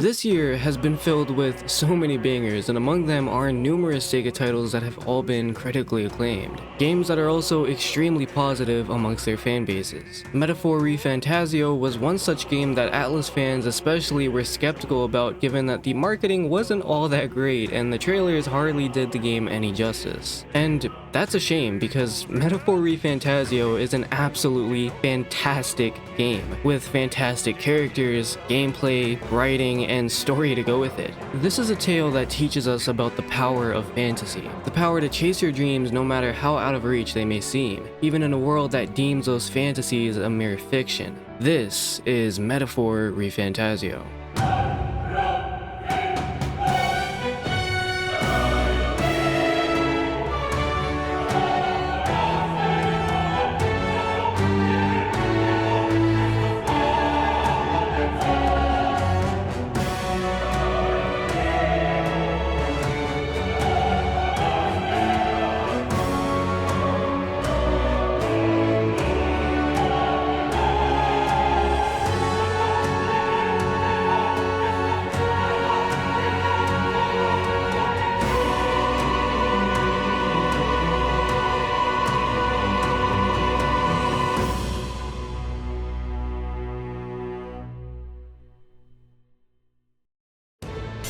This year has been filled with so many bangers, and among them are numerous Sega titles that have all been critically acclaimed. Games that are also extremely positive amongst their fan bases. Metaphor ReFantazio was one such game that Atlas fans especially were skeptical about, given that the marketing wasn't all that great and the trailers hardly did the game any justice. And that's a shame, because Metaphor ReFantazio is an absolutely fantastic game, with fantastic characters, gameplay, writing, and story to go with it. This is a tale that teaches us about the power of fantasy, the power to chase your dreams no matter how out of reach they may seem, even in a world that deems those fantasies a mere fiction. This is Metaphor ReFantazio.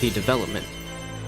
The development.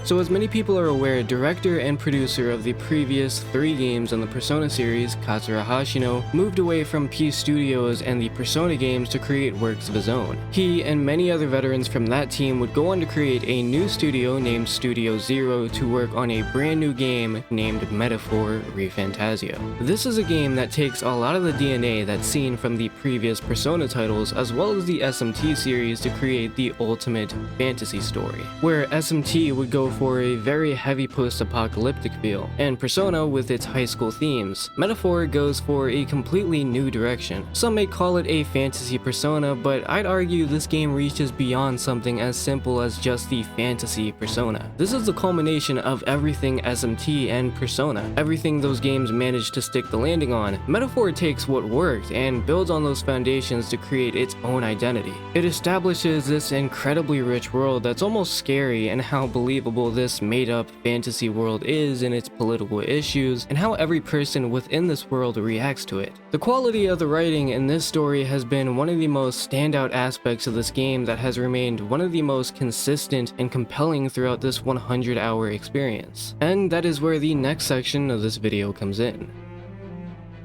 So as many people are aware, director and producer of the previous 3 games in the Persona series, Katsura Hashino, moved away from P Studios and the Persona games to create works of his own. He and many other veterans from that team would go on to create a new studio named Studio Zero to work on a brand new game named Metaphor ReFantazio. This is a game that takes a lot of the DNA that's seen from the previous Persona titles as well as the SMT series to create the ultimate fantasy story, where SMT would go for a very heavy post-apocalyptic feel, and Persona with its high school themes. Metaphor goes for a completely new direction. Some may call it a fantasy Persona, but I'd argue this game reaches beyond something as simple as just the fantasy Persona. This is the culmination of everything SMT and Persona, everything those games managed to stick the landing on. Metaphor takes what worked and builds on those foundations to create its own identity. It establishes this incredibly rich world that's almost scary, and how believable this made-up fantasy world is in its political issues, and how every person within this world reacts to it. The quality of the writing in this story has been one of the most standout aspects of this game that has remained one of the most consistent and compelling throughout this 100-hour experience. And that is where the next section of this video comes in.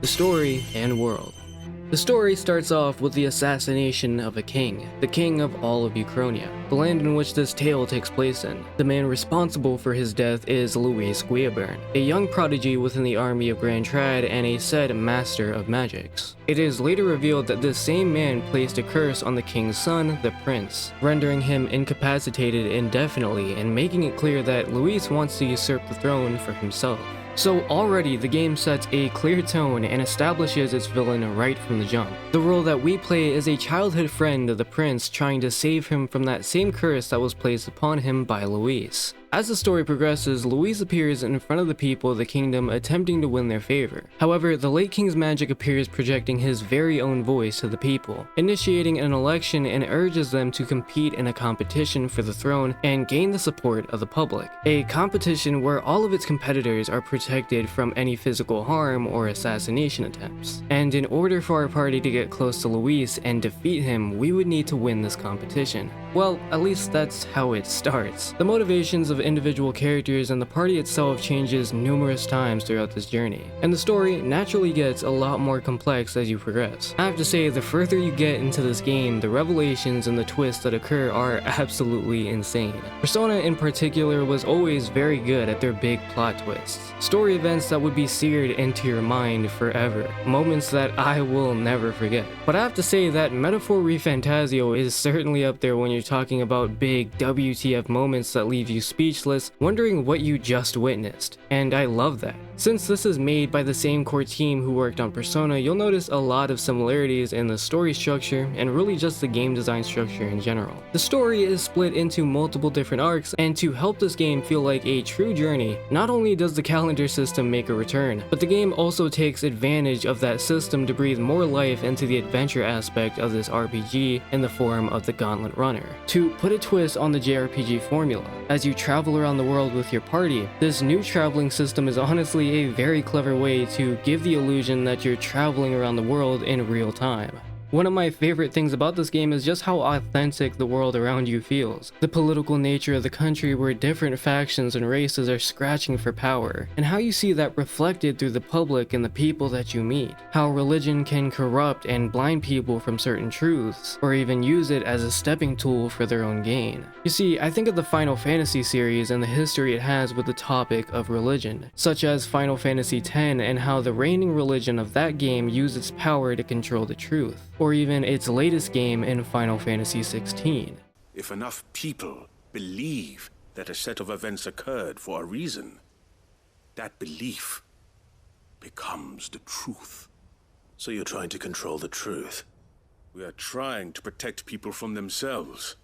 The story and world. The story starts off with the assassination of a king, the king of all of Uchronia, the land in which this tale takes place in. The man responsible for his death is Luis Guillaburn, a young prodigy within the army of Grand Trad and a said master of magics. It is later revealed that this same man placed a curse on the king's son, the prince, rendering him incapacitated indefinitely and making it clear that Luis wants to usurp the throne for himself. So already the game sets a clear tone and establishes its villain right from the jump. The role that we play is a childhood friend of the prince trying to save him from that same curse that was placed upon him by Luis. As the story progresses, Luis appears in front of the people of the kingdom attempting to win their favor. However, the late king's magic appears projecting his very own voice to the people, initiating an election and urges them to compete in a competition for the throne and gain the support of the public. A competition where all of its competitors are protected from any physical harm or assassination attempts. And in order for our party to get close to Luis and defeat him, we would need to win this competition. Well, at least that's how it starts. The motivations of individual characters and the party itself changes numerous times throughout this journey, and the story naturally gets a lot more complex as you progress. I have to say, the further you get into this game, the revelations and the twists that occur are absolutely insane. Persona in particular was always very good at their big plot twists, story events that would be seared into your mind forever, moments that I will never forget. But I have to say that Metaphor ReFantazio is certainly up there when you're talking about big WTF moments that leave you speechless, wondering what you just witnessed, and I love that. Since this is made by the same core team who worked on Persona, you'll notice a lot of similarities in the story structure and really just the game design structure in general. The story is split into multiple different arcs, and to help this game feel like a true journey, not only does the calendar system make a return, but the game also takes advantage of that system to breathe more life into the adventure aspect of this RPG in the form of the Gauntlet Runner. To put a twist on the JRPG formula, as you travel around the world with your party, this new traveling system is honestly a very clever way to give the illusion that you're traveling around the world in real time. One of my favorite things about this game is just how authentic the world around you feels. The political nature of the country where different factions and races are scratching for power, and how you see that reflected through the public and the people that you meet. How religion can corrupt and blind people from certain truths, or even use it as a stepping tool for their own gain. You see, I think of the Final Fantasy series and the history it has with the topic of religion, such as Final Fantasy X and how the reigning religion of that game used its power to control the truth. Or even its latest game in Final Fantasy XVI. If enough people believe that a set of events occurred for a reason, that belief becomes the truth. So you're trying to control the truth? We are trying to protect people from themselves,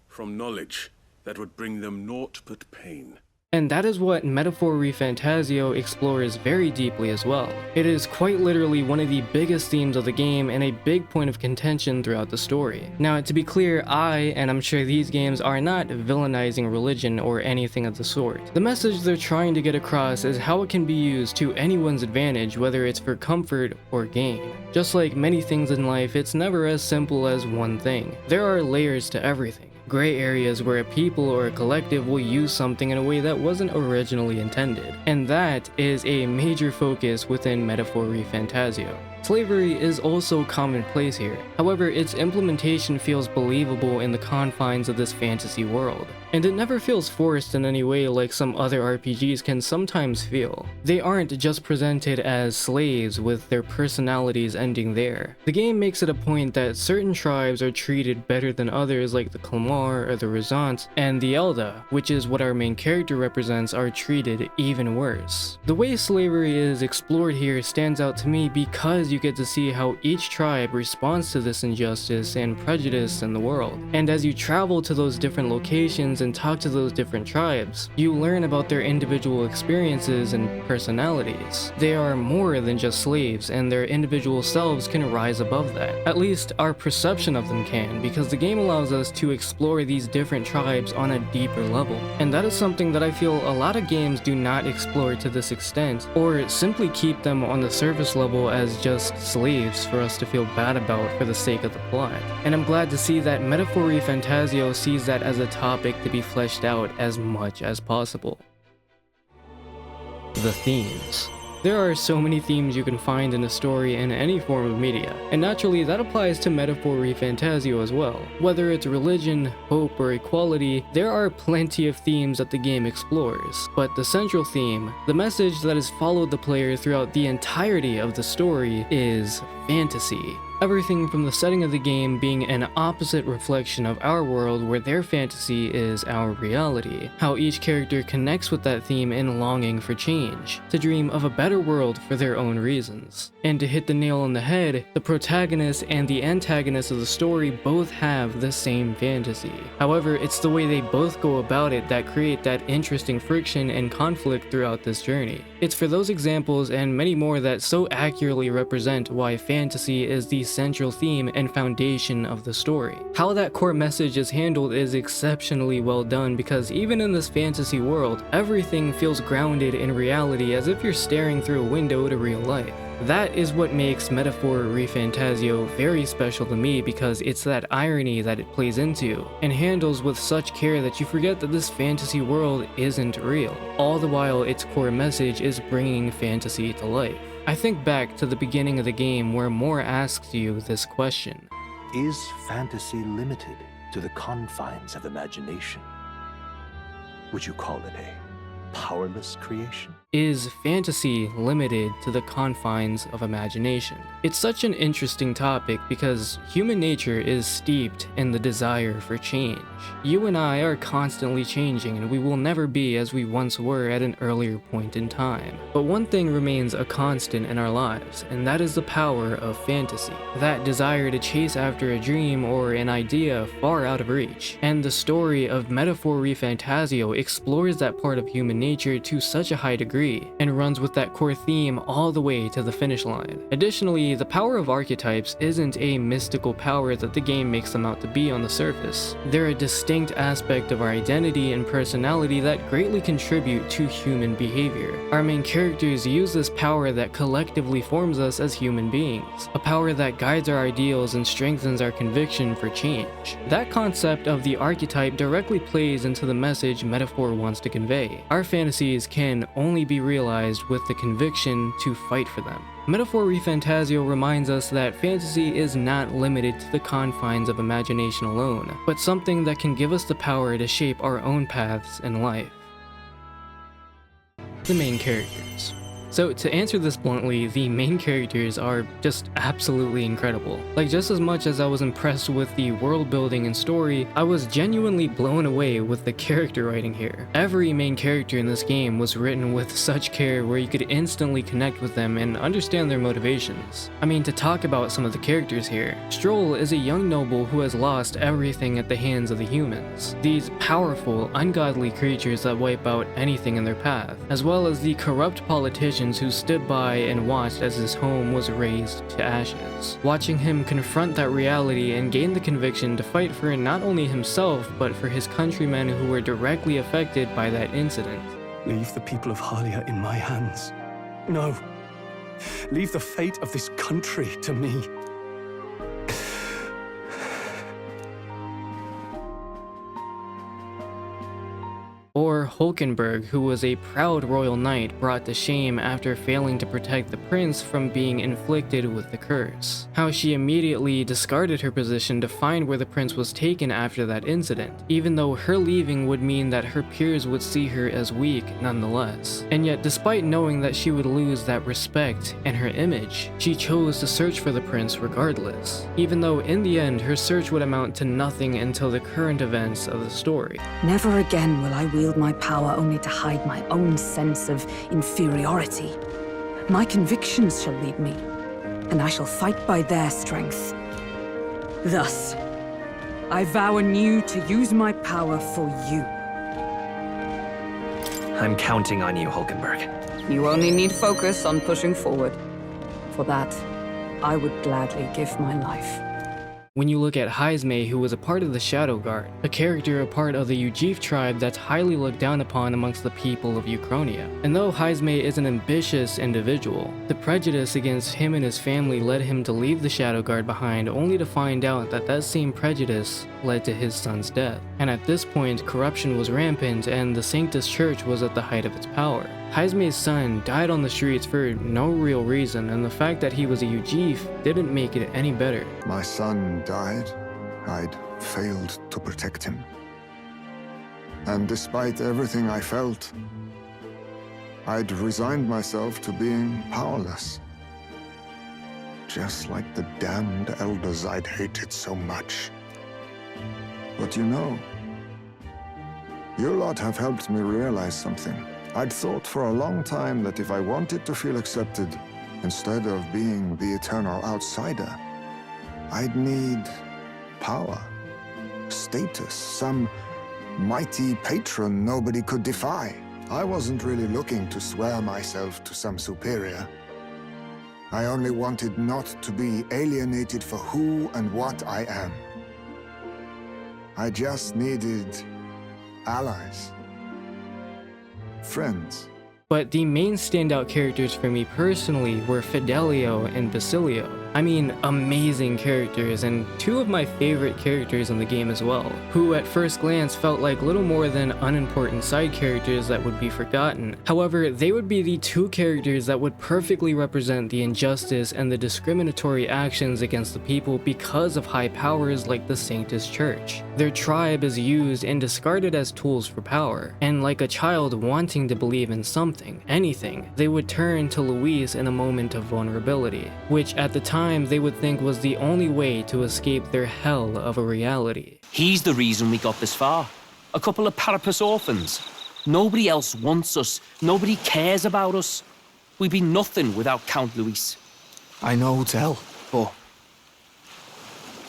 from knowledge that would bring them naught but pain. And that is what Metaphor ReFantazio explores very deeply as well. It is quite literally one of the biggest themes of the game and a big point of contention throughout the story. Now, to be clear, and I'm sure these games are not villainizing religion or anything of the sort. The message they're trying to get across is how it can be used to anyone's advantage, whether it's for comfort or gain. Just like many things in life, it's never as simple as one thing. There are layers to everything. Gray areas where a people or a collective will use something in a way that wasn't originally intended. And that is a major focus within Metaphor ReFantazio. Slavery is also commonplace here, however its implementation feels believable in the confines of this fantasy world, and it never feels forced in any way like some other RPGs can sometimes feel. They aren't just presented as slaves with their personalities ending there. The game makes it a point that certain tribes are treated better than others, like the Clamar or the Rezant, and the Elda, which is what our main character represents, are treated even worse. The way slavery is explored here stands out to me because you get to see how each tribe responds to this injustice and prejudice in the world. And as you travel to those different locations and talk to those different tribes, you learn about their individual experiences and personalities. They are more than just slaves, and their individual selves can rise above that. At least our perception of them can, because the game allows us to explore these different tribes on a deeper level. And that is something that I feel a lot of games do not explore to this extent, or simply keep them on the surface level as just slaves for us to feel bad about for the sake of the plot. And I'm glad to see that Metaphor ReFantazio sees that as a topic to be fleshed out as much as possible. The themes. There are so many themes you can find in a story in any form of media, and naturally that applies to Metaphor ReFantazio as well. Whether it's religion, hope, or equality, there are plenty of themes that the game explores. But the central theme, the message that has followed the player throughout the entirety of the story, is fantasy. Everything from the setting of the game being an opposite reflection of our world where their fantasy is our reality. How each character connects with that theme in longing for change, to dream of a better world for their own reasons. And to hit the nail on the head, the protagonist and the antagonist of the story both have the same fantasy. However, it's the way they both go about it that create that interesting friction and conflict throughout this journey. It's for those examples and many more that so accurately represent why fantasy is the central theme and foundation of the story. How that core message is handled is exceptionally well done, because even in this fantasy world, everything feels grounded in reality as if you're staring through a window to real life. That is what makes Metaphor ReFantazio very special to me, because it's that irony that it plays into and handles with such care that you forget that this fantasy world isn't real, all the while its core message is bringing fantasy to life. I think back to the beginning of the game where Moore asks you this question. Is fantasy limited to the confines of imagination? Would you call it a powerless creation? Is fantasy limited to the confines of imagination? It's such an interesting topic because human nature is steeped in the desire for change. You and I are constantly changing, and we will never be as we once were at an earlier point in time. But one thing remains a constant in our lives, and that is the power of fantasy. That desire to chase after a dream or an idea far out of reach. And the story of Metaphor ReFantazio explores that part of human nature to such a high degree, and runs with that core theme all the way to the finish line. Additionally, the power of archetypes isn't a mystical power that the game makes them out to be on the surface. They're a distinct aspect of our identity and personality that greatly contribute to human behavior. Our main characters use this power that collectively forms us as human beings, a power that guides our ideals and strengthens our conviction for change. That concept of the archetype directly plays into the message Metaphor wants to convey. Our fantasies can only be realized with the conviction to fight for them. Metaphor ReFantazio reminds us that fantasy is not limited to the confines of imagination alone, but something that can give us the power to shape our own paths in life. The main characters. So to answer this bluntly, the main characters are just absolutely incredible. Like, just as much as I was impressed with the world building and story, I was genuinely blown away with the character writing here. Every main character in this game was written with such care where you could instantly connect with them and understand their motivations. I mean, to talk about some of the characters here, Stroll is a young noble who has lost everything at the hands of the humans. These powerful, ungodly creatures that wipe out anything in their path, as well as the corrupt politicians who stood by and watched as his home was razed to ashes. Watching him confront that reality and gain the conviction to fight for not only himself, but for his countrymen who were directly affected by that incident. Leave the people of Halia in my hands. No. Leave the fate of this country to me. Or Hulkenberg, who was a proud royal knight brought to shame after failing to protect the prince from being inflicted with the curse. How she immediately discarded her position to find where the prince was taken after that incident, even though her leaving would mean that her peers would see her as weak nonetheless. And yet, despite knowing that she would lose that respect and her image, she chose to search for the prince regardless, even though in the end her search would amount to nothing until the current events of the story. Never again will I wield my power only to hide my own sense of inferiority. My convictions shall lead me, and I shall fight by their strength. Thus, I vow anew to use my power for you. I'm counting on you, Hulkenberg. You only need focus on pushing forward. For that, I would gladly give my life. When you look at Heisme, who was a part of the Shadow Guard, a character a part of the Ujif tribe that's highly looked down upon amongst the people of Ukrainia. And though Heisme is an ambitious individual, the prejudice against him and his family led him to leave the Shadow Guard behind, only to find out that that same prejudice led to his son's death. And at this point, corruption was rampant and the Sanctus Church was at the height of its power. Heisme's son died on the streets for no real reason, and the fact that he was a Ujif didn't make it any better. My son died. I'd failed to protect him. And despite everything I felt, I'd resigned myself to being powerless. Just like the damned elders I'd hated so much. But you know, you lot have helped me realize something. I'd thought for a long time that if I wanted to feel accepted, instead of being the eternal outsider, I'd need power, status, some mighty patron nobody could defy. I wasn't really looking to swear myself to some superior. I only wanted not to be alienated for who and what I am. I just needed allies. Friends. But the main standout characters for me personally were Fidelio and Basilio. I mean, amazing characters, and two of my favorite characters in the game as well, who at first glance felt like little more than unimportant side characters that would be forgotten. However, they would be the two characters that would perfectly represent the injustice and the discriminatory actions against the people because of high powers like the Sanctus Church. Their tribe is used and discarded as tools for power, and like a child wanting to believe in something, anything, they would turn to Luis in a moment of vulnerability, which at the time they would think was the only way to escape their hell of a reality. He's the reason we got this far. A couple of Parapus orphans. Nobody else wants us. Nobody cares about us. We'd be nothing without Count Luis. I know, Del, but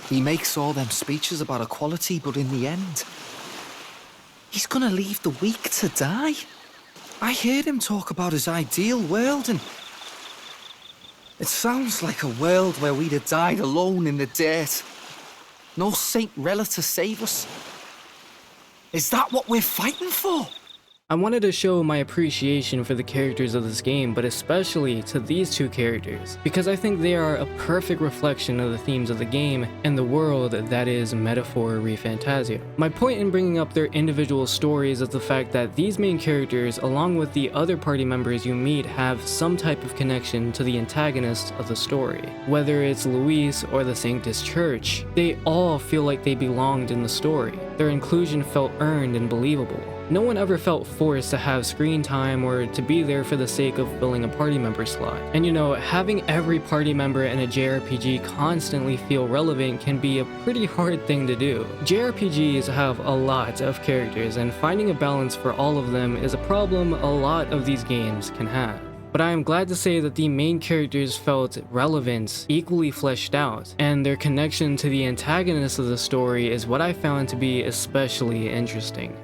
he makes all them speeches about equality, but in the end, he's gonna leave the weak to die. I heard him talk about his ideal world, and it sounds like a world where we'd have died alone in the dirt. No Saint Relic to save us. Is that what we're fighting for? I wanted to show my appreciation for the characters of this game, but especially to these two characters, because I think they are a perfect reflection of the themes of the game and the world that is Metaphor ReFantazio. My point in bringing up their individual stories is the fact that these main characters, along with the other party members you meet, have some type of connection to the antagonist of the story. Whether it's Luis or the Sanctus Church, they all feel like they belonged in the story. Their inclusion felt earned and believable. No one ever felt forced to have screen time or to be there for the sake of filling a party member slot. And you know, having every party member in a JRPG constantly feel relevant can be a pretty hard thing to do. JRPGs have a lot of characters, and finding a balance for all of them is a problem a lot of these games can have. But I am glad to say that the main characters felt relevant, equally fleshed out, and their connection to the antagonist of the story is what I found to be especially interesting.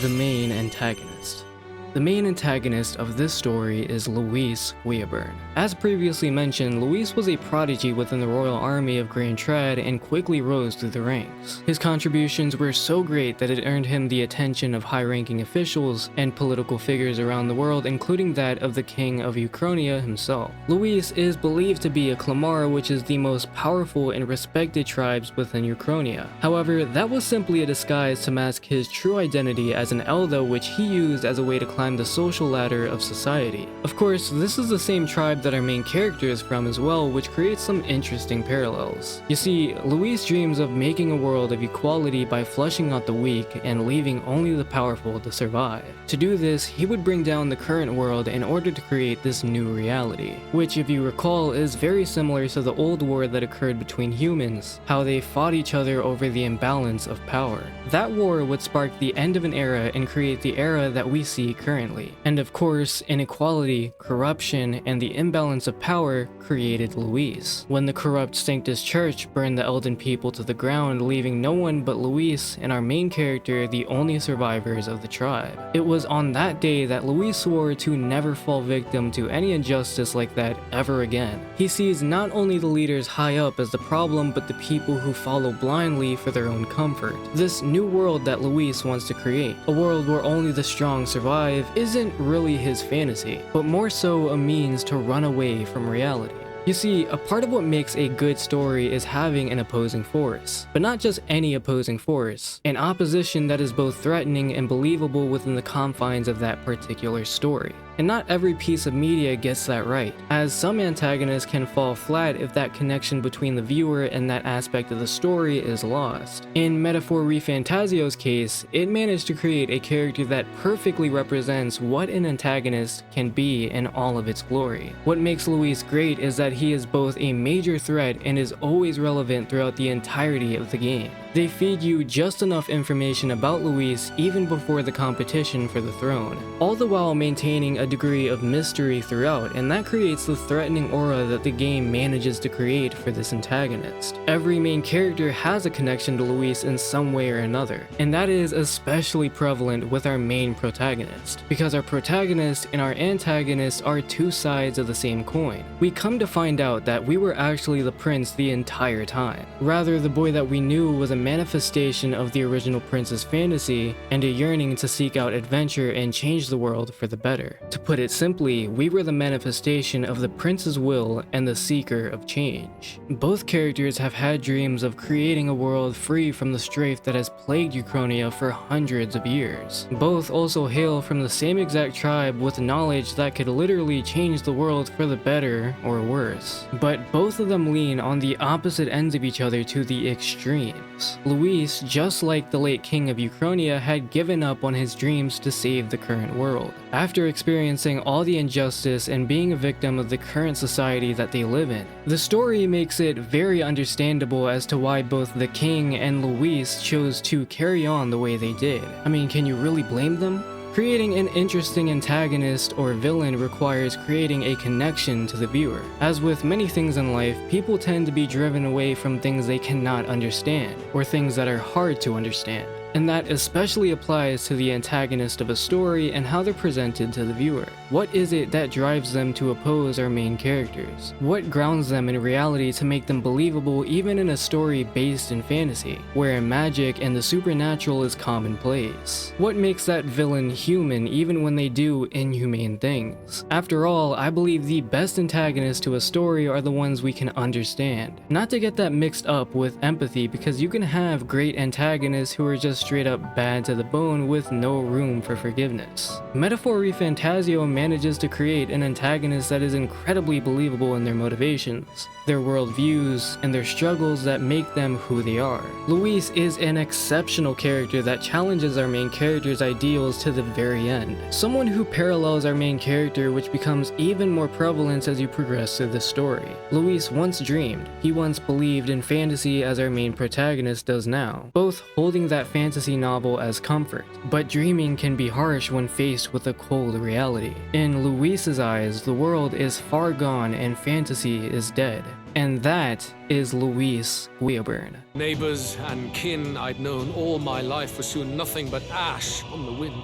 The main antagonist. The main antagonist of this story is Luis Guillaburn. As previously mentioned, Luis was a prodigy within the royal army of Grand Trad and quickly rose through the ranks. His contributions were so great that it earned him the attention of high-ranking officials and political figures around the world, including that of the king of Uchronia himself. Luis is believed to be a Clamara, which is the most powerful and respected tribes within Uchronia. However, that was simply a disguise to mask his true identity as an Elder, which he used as a way to climb the social ladder of society. Of course, this is the same tribe that our main character is from as well, which creates some interesting parallels. You see, Luis dreams of making a world of equality by flushing out the weak and leaving only the powerful to survive. To do this, he would bring down the current world in order to create this new reality, which, if you recall, is very similar to the old war that occurred between humans, how they fought each other over the imbalance of power. That war would spark the end of an era and create the era that we see currently. And of course, inequality, corruption, and the imbalance of power created Luis. When the corrupt Sanctus Church burned the Elden people to the ground, leaving no one but Luis and our main character the only survivors of the tribe. It was on that day that Luis swore to never fall victim to any injustice like that ever again. He sees not only the leaders high up as the problem, but the people who follow blindly for their own comfort. This new world that Luis wants to create, a world where only the strong survive, isn't really his fantasy, but more so a means to run away from reality. You see, a part of what makes a good story is having an opposing force, but not just any opposing force, an opposition that is both threatening and believable within the confines of that particular story. And not every piece of media gets that right, as some antagonists can fall flat if that connection between the viewer and that aspect of the story is lost. In Metaphor ReFantazio's case, it managed to create a character that perfectly represents what an antagonist can be in all of its glory. What makes Luis great is that he is both a major threat and is always relevant throughout the entirety of the game. They feed you just enough information about Luis even before the competition for the throne, all the while maintaining a degree of mystery throughout, and that creates the threatening aura that the game manages to create for this antagonist. Every main character has a connection to Luis in some way or another, and that is especially prevalent with our main protagonist, because our protagonist and our antagonist are two sides of the same coin. We come to find out that we were actually the prince the entire time. Rather, the boy that we knew was a manifestation of the original prince's fantasy and a yearning to seek out adventure and change the world for the better. To put it simply, we were the manifestation of the prince's will and the seeker of change. Both characters have had dreams of creating a world free from the strife that has plagued Uchronia for hundreds of years. Both also hail from the same exact tribe with knowledge that could literally change the world for the better or worse. But both of them lean on the opposite ends of each other to the extremes. Luis, just like the late king of Uchronia, had given up on his dreams to save the current world. After experiencing all the injustice and being a victim of the current society that they live in, the story makes it very understandable as to why both the king and Luis chose to carry on the way they did. I mean, can you really blame them? Creating an interesting antagonist or villain requires creating a connection to the viewer. As with many things in life, people tend to be driven away from things they cannot understand, or things that are hard to understand. And that especially applies to the antagonist of a story and how they're presented to the viewer. What is it that drives them to oppose our main characters? What grounds them in reality to make them believable even in a story based in fantasy, where magic and the supernatural is commonplace? What makes that villain human even when they do inhumane things? After all, I believe the best antagonists to a story are the ones we can understand. Not to get that mixed up with empathy, because you can have great antagonists who are just straight up bad to the bone with no room for forgiveness. Metaphor ReFantazio manages to create an antagonist that is incredibly believable in their motivations, their worldviews, and their struggles that make them who they are. Luis is an exceptional character that challenges our main character's ideals to the very end. Someone who parallels our main character, which becomes even more prevalent as you progress through the story. Luis once dreamed, he once believed in fantasy as our main protagonist does now, both holding that fantasy novel as comfort. But dreaming can be harsh when faced with a cold reality. In Luis's eyes, the world is far gone and fantasy is dead. And that is Luis Guillaburn. Neighbors and kin I'd known all my life were soon nothing but ash on the wind.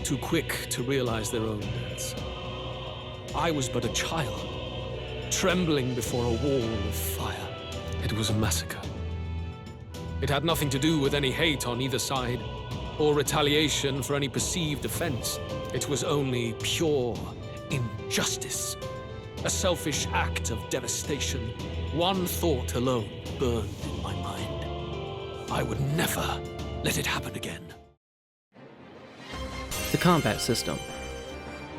Too quick to realize their own deaths. I was but a child, trembling before a wall of fire. It was a massacre. It had nothing to do with any hate on either side, or retaliation for any perceived offense. It was only pure injustice. A selfish act of devastation. One thought alone burned in my mind. I would never let it happen again. The combat system.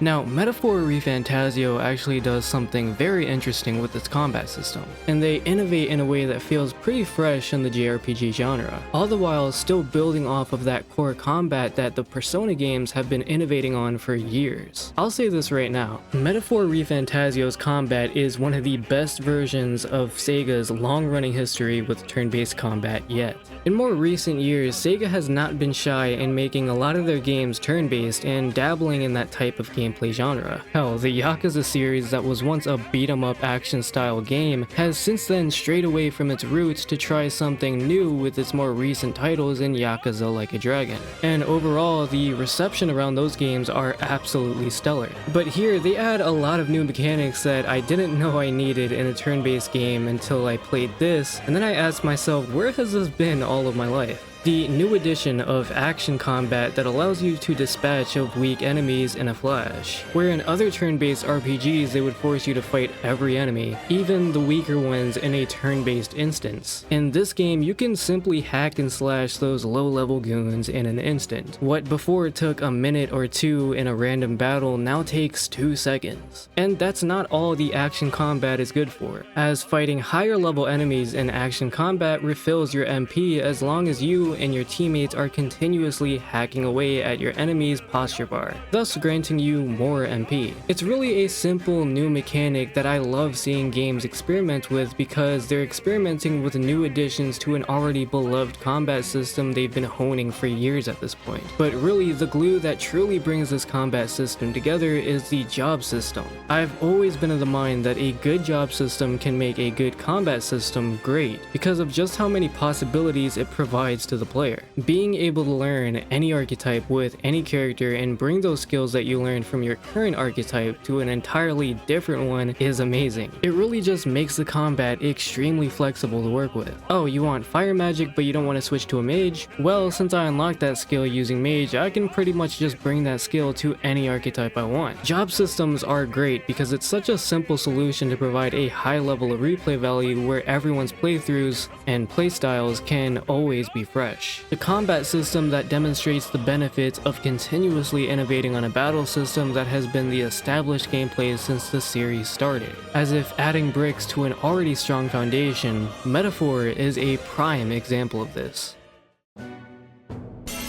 Now, Metaphor ReFantazio actually does something very interesting with its combat system, and they innovate in a way that feels pretty fresh in the JRPG genre, all the while still building off of that core combat that the Persona games have been innovating on for years. I'll say this right now, Metaphor ReFantazio's combat is one of the best versions of Sega's long-running history with turn-based combat yet. In more recent years, Sega has not been shy in making a lot of their games turn-based and dabbling in that type of gameplay genre. Hell, the Yakuza series that was once a beat-em-up action-style game has since then strayed away from its roots to try something new with its more recent titles in Yakuza Like a Dragon. And overall, the reception around those games are absolutely stellar. But here, they add a lot of new mechanics that I didn't know I needed in a turn-based game until I played this, and then I asked myself, where has this been all of my life? The new addition of action combat that allows you to dispatch of weak enemies in a flash, where in other turn-based RPGs they would force you to fight every enemy, even the weaker ones in a turn-based instance. In this game, you can simply hack and slash those low-level goons in an instant. What before took a minute or two in a random battle now takes 2 seconds. And that's not all the action combat is good for, as fighting higher level enemies in action combat refills your MP as long as you and your teammates are continuously hacking away at your enemy's posture bar, thus granting you more MP. It's really a simple new mechanic that I love seeing games experiment with because they're experimenting with new additions to an already beloved combat system they've been honing for years at this point. But really, the glue that truly brings this combat system together is the job system. I've always been of the mind that a good job system can make a good combat system great because of just how many possibilities it provides to the player. Being able to learn any archetype with any character and bring those skills that you learned from your current archetype to an entirely different one is amazing. It really just makes the combat extremely flexible to work with. Oh, you want fire magic but you don't want to switch to a mage? Well, since I unlocked that skill using mage, I can pretty much just bring that skill to any archetype I want. Job systems are great because it's such a simple solution to provide a high level of replay value where everyone's playthroughs and playstyles can always be fresh. The combat system that demonstrates the benefits of continuously innovating on a battle system that has been the established gameplay since the series started. As if adding bricks to an already strong foundation, Metaphor is a prime example of this.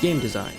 Game design.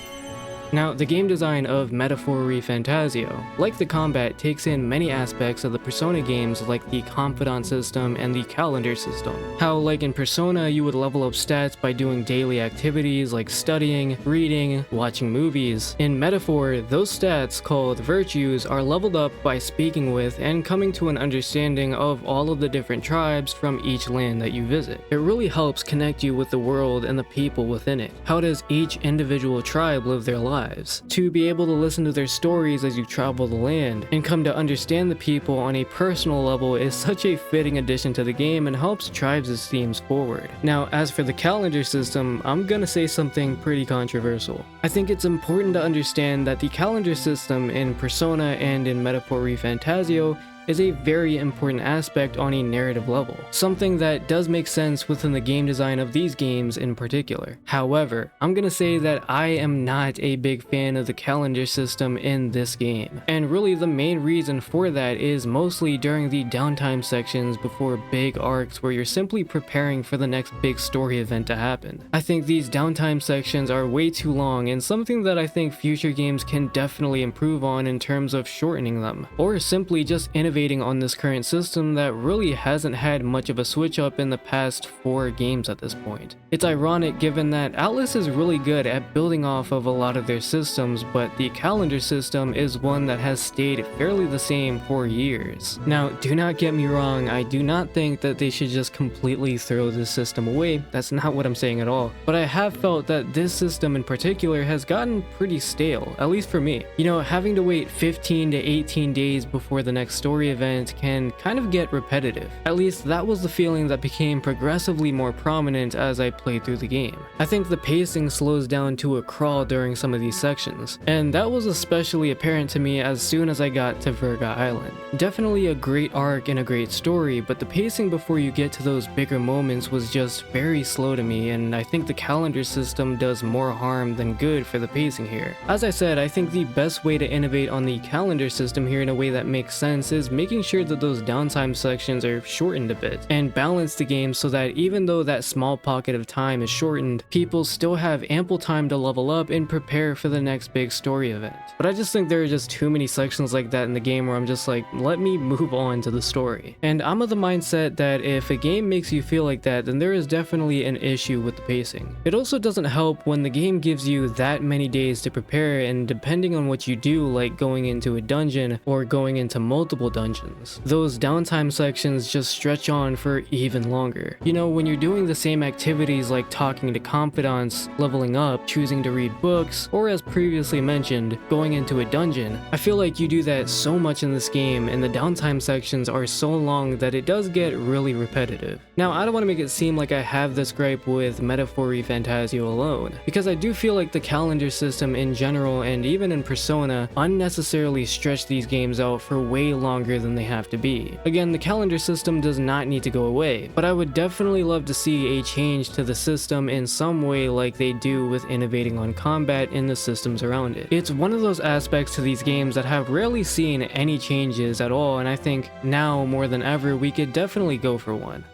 Now, the game design of Metaphor ReFantazio, like the combat, takes in many aspects of the Persona games like the Confidant system and the calendar system. How, like in Persona, you would level up stats by doing daily activities like studying, reading, watching movies. In Metaphor, those stats, called virtues, are leveled up by speaking with and coming to an understanding of all of the different tribes from each land that you visit. It really helps connect you with the world and the people within it. How does each individual tribe live their lives? To be able to listen to their stories as you travel the land and come to understand the people on a personal level is such a fitting addition to the game and helps drive its themes forward. Now, as for the calendar system, I'm gonna say something pretty controversial. I think it's important to understand that the calendar system in Persona and in Metaphor ReFantazio is a very important aspect on a narrative level, something that does make sense within the game design of these games in particular. However, I'm gonna say that I am not a big fan of the calendar system in this game, and really the main reason for that is mostly during the downtime sections before big arcs where you're simply preparing for the next big story event to happen. I think these downtime sections are way too long and something that I think future games can definitely improve on in terms of shortening them, or simply just innovating on this current system that really hasn't had much of a switch up in the past 4 games at this point. It's ironic given that Atlas is really good at building off of a lot of their systems, but the calendar system is one that has stayed fairly the same for years. Now, do not get me wrong, I do not think that they should just completely throw this system away, that's not what I'm saying at all, but I have felt that this system in particular has gotten pretty stale, at least for me. You know, having to wait 15 to 18 days before the next story event can kind of get repetitive. At least that was the feeling that became progressively more prominent as I played through the game. I think the pacing slows down to a crawl during some of these sections, and that was especially apparent to me as soon as I got to Virga Island. Definitely a great arc and a great story, but the pacing before you get to those bigger moments was just very slow to me, and I think the calendar system does more harm than good for the pacing here. As I said, I think the best way to innovate on the calendar system here in a way that makes sense is making sure that those downtime sections are shortened a bit and balance the game so that even though that small pocket of time is shortened, people still have ample time to level up and prepare for the next big story event. But I just think there are just too many sections like that in the game where I'm just like, let me move on to the story. And I'm of the mindset that if a game makes you feel like that, then there is definitely an issue with the pacing. It also doesn't help when the game gives you that many days to prepare, and depending on what you do, like going into a dungeon or going into multiple dungeons, those downtime sections just stretch on for even longer. You know, when you're doing the same activities like talking to confidants, leveling up, choosing to read books, or as previously mentioned, going into a dungeon, I feel like you do that so much in this game and the downtime sections are so long that it does get really repetitive. Now, I don't want to make it seem like I have this gripe with Metaphor ReFantazio alone, because I do feel like the calendar system in general and even in Persona unnecessarily stretch these games out for way longer than they have to be. Again, the calendar system does not need to go away, but I would definitely love to see a change to the system in some way like they do with innovating on combat in the systems around it. It's one of those aspects to these games that have rarely seen any changes at all, and I think now more than ever we could definitely go for one.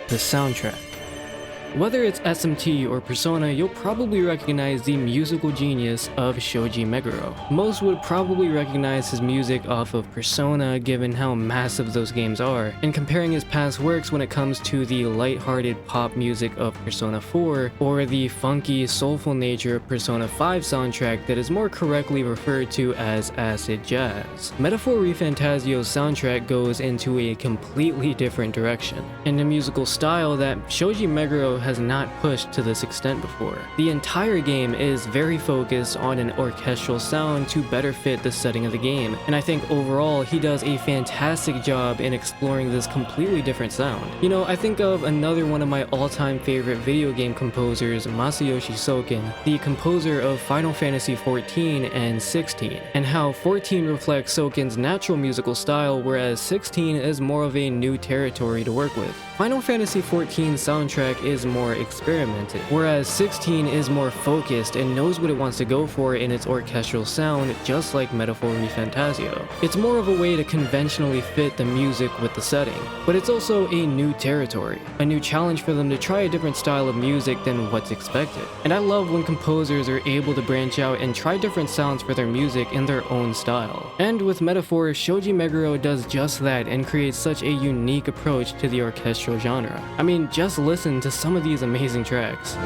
The soundtrack. Whether it's SMT or Persona, you'll probably recognize the musical genius of Shoji Meguro. Most would probably recognize his music off of Persona given how massive those games are, and comparing his past works when it comes to the light-hearted pop music of Persona 4 or the funky, soulful nature of Persona 5 soundtrack that is more correctly referred to as acid jazz. Metaphor ReFantazio's soundtrack goes into a completely different direction, and a musical style that Shoji Meguro Studio has not pushed to this extent before. The entire game is very focused on an orchestral sound to better fit the setting of the game, and I think overall he does a fantastic job in exploring this completely different sound. You know, I think of another one of my all-time favorite video game composers, Masayoshi Soken, the composer of Final Fantasy XIV and 16, and how 14 reflects Soken's natural musical style, whereas 16 is more of a new territory to work with. Final Fantasy XIV's soundtrack is more experimental, whereas 16 is more focused and knows what it wants to go for in its orchestral sound, just like Metaphor ReFantazio. It's more of a way to conventionally fit the music with the setting, but it's also a new territory, a new challenge for them to try a different style of music than what's expected. And I love when composers are able to branch out and try different sounds for their music in their own style. And with Metaphor, Shoji Meguro does just that and creates such a unique approach to the orchestral genre. I mean, just listen to some of these amazing tracks.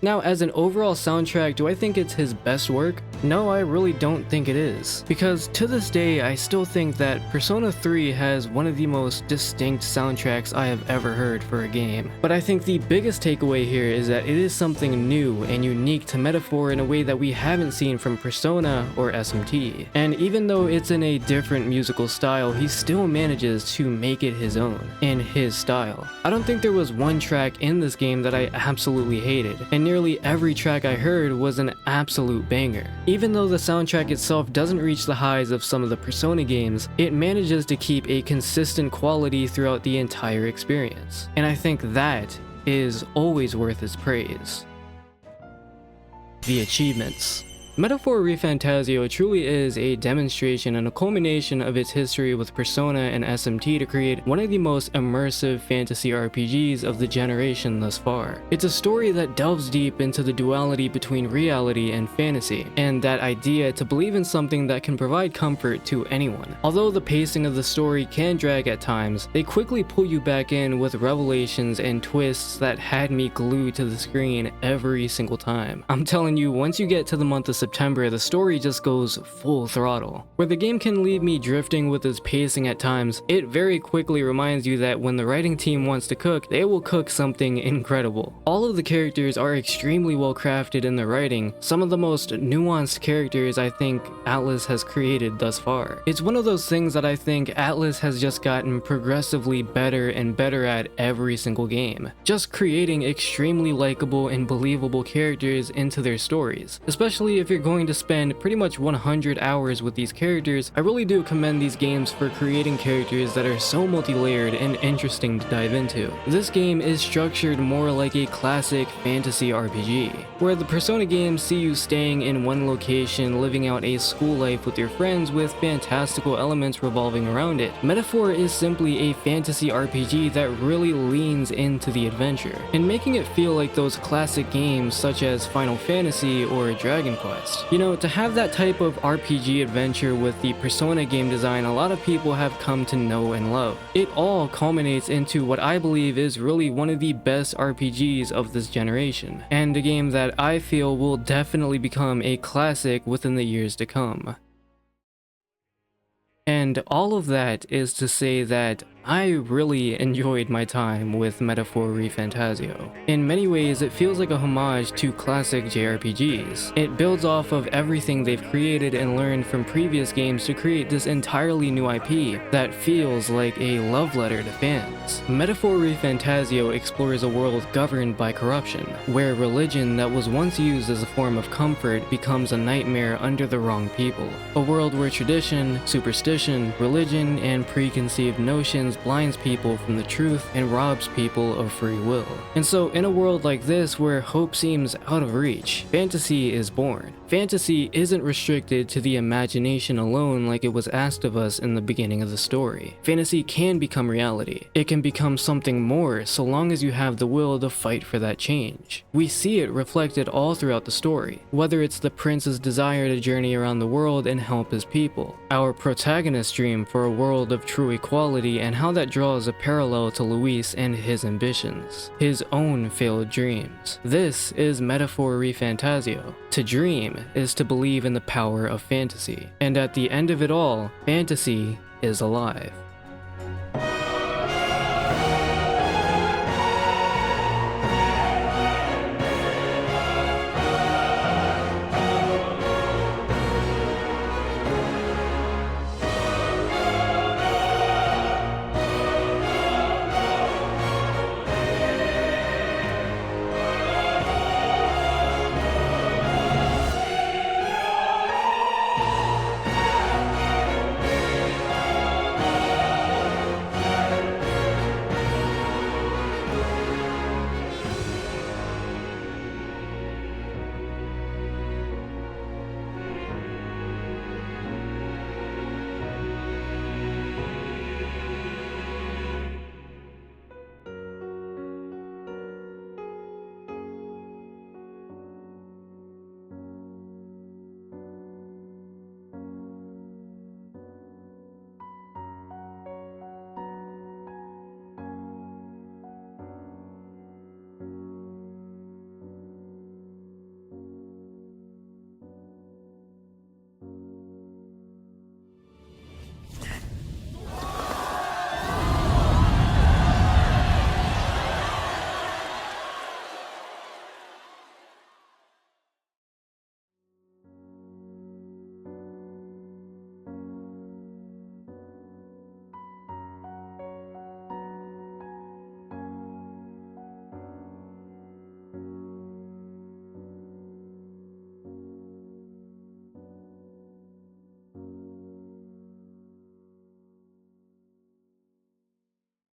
Now, as an overall soundtrack, do I think it's his best work? No, I really don't think it is. Because to this day, I still think that Persona 3 has one of the most distinct soundtracks I have ever heard for a game. But I think the biggest takeaway here is that it is something new and unique to Metaphor in a way that we haven't seen from Persona or SMT. And even though it's in a different musical style, he still manages to make it his own, in his style. I don't think there was one track in this game that I absolutely hated, and nearly every track I heard was an absolute banger. Even though the soundtrack itself doesn't reach the highs of some of the Persona games, it manages to keep a consistent quality throughout the entire experience. And I think that is always worth its praise. The achievements. Metaphor ReFantazio truly is a demonstration and a culmination of its history with Persona and SMT to create one of the most immersive fantasy RPGs of the generation thus far. It's a story that delves deep into the duality between reality and fantasy, and that idea to believe in something that can provide comfort to anyone. Although the pacing of the story can drag at times, they quickly pull you back in with revelations and twists that had me glued to the screen every single time. I'm telling you, once you get to the month of September, the story just goes full throttle. Where the game can leave me drifting with its pacing at times, it very quickly reminds you that when the writing team wants to cook, they will cook something incredible. All of the characters are extremely well crafted in their writing, some of the most nuanced characters I think Atlus has created thus far. It's one of those things that I think Atlus has just gotten progressively better and better at every single game. Just creating extremely likable and believable characters into their stories. Especially if you're going to spend pretty much 100 hours with these characters, I really do commend these games for creating characters that are so multi-layered and interesting to dive into. This game is structured more like a classic fantasy RPG, where the Persona games see you staying in one location, living out a school life with your friends with fantastical elements revolving around it. Metaphor is simply a fantasy RPG that really leans into the adventure, and making it feel like those classic games such as Final Fantasy or Dragon Quest. You know, to have that type of RPG adventure with the Persona game design a lot of people have come to know and love. It all culminates into what I believe is really one of the best RPGs of this generation, and a game that I feel will definitely become a classic within the years to come. And all of that is to say that I really enjoyed my time with Metaphor ReFantazio. In many ways, it feels like a homage to classic JRPGs. It builds off of everything they've created and learned from previous games to create this entirely new IP that feels like a love letter to fans. Metaphor ReFantazio explores a world governed by corruption, where religion that was once used as a form of comfort becomes a nightmare under the wrong people. A world where tradition, superstition, religion, and preconceived notions blinds people from the truth and robs people of free will. And so in a world like this where hope seems out of reach, fantasy is born. Fantasy isn't restricted to the imagination alone like it was asked of us in the beginning of the story. Fantasy can become reality. It can become something more so long as you have the will to fight for that change. We see it reflected all throughout the story, whether it's the prince's desire to journey around the world and help his people, our protagonist's dream for a world of true equality, and how that draws a parallel to Luis and his ambitions, his own failed dreams. This is Metaphor ReFantazio. To dream is to believe in the power of fantasy, and at the end of it all, fantasy is alive.